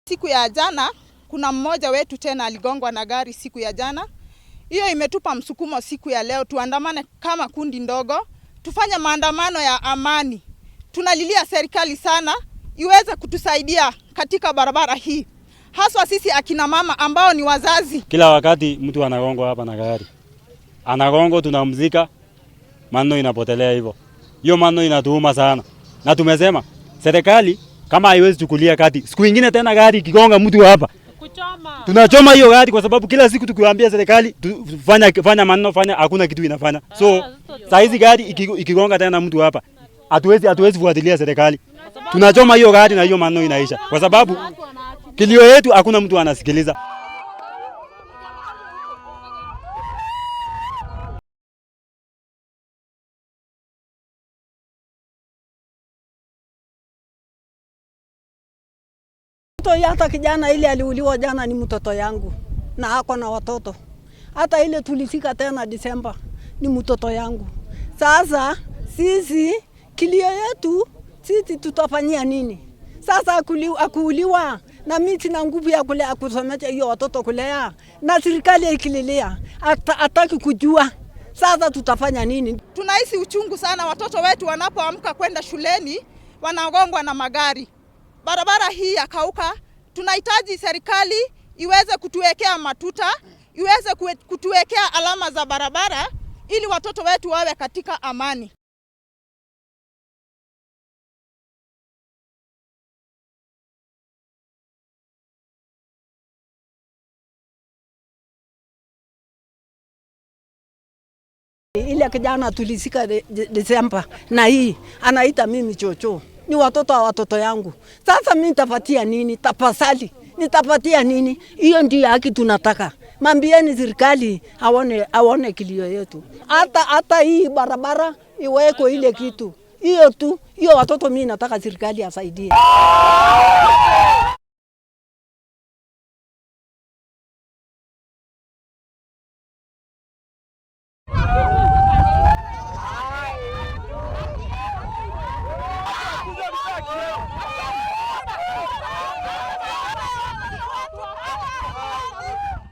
Siku ya jana kuna mmoja wetu tena aligongwa na gari siku ya jana. Hiyo imetupa msukumo siku ya leo tuandamane kama kundi ndogo, tufanye maandamano ya amani. Tunalilia serikali sana iweze kutusaidia katika barabara hii. Haswa sisi akina mama ambao ni wazazi. Kila wakati mtu anagongwa hapa na gari. Anagongo tunamzika, maneno inapotelea hivyo. Hiyo maneno inatuuma sana. Na tumesema serikali kama haiwezi chukulia kati, siku nyingine tena gari kigonga mtu hapa, kuchoma. Tunachoma hiyo gari kwa sababu kila siku tukiwaambia serikali fanya maneno fanya, hakuna kitu inafanya. So saa hizi gari ikigonga tena mtu hapa, hatuwezi fuatilia serikali. Tunachoma hiyo gari na hiyo maneno inaisha. Kwa sababu kilio yetu hakuna mtu anasikiliza. Hata kijana ile aliuliwa jana ni mtoto yangu na hako na watoto. Hata ile tulifika tena Disemba ni mtoto yangu. Sasa sisi kilio yetu sisi tutafanyia nini? Sasa akuuliwa na mimi sina nguvu ya kulea kusomesha hiyo watoto kulea na serikali ikililia hataki kujua. Sasa tutafanya nini? Tunahisi uchungu sana watoto wetu wanapoamka kwenda shuleni wanagongwa na magari. Barabara hii ya Kauka tunahitaji serikali iweze kutuwekea matuta, iweze kutuwekea alama za barabara ili watoto wetu wawe katika amani. Ile kijana tulisika Desemba na hii anaita mimi chocho. Ni watoto wa watoto yangu. Sasa mimi nitapatia nini? Tapasali. Nitapatia nini? Hiyo ndio haki tunataka. Mambieni serikali aone kilio yetu. Hata hii barabara iweko ile kitu. Hiyo tu, hiyo watoto mimi nataka serikali asaidie.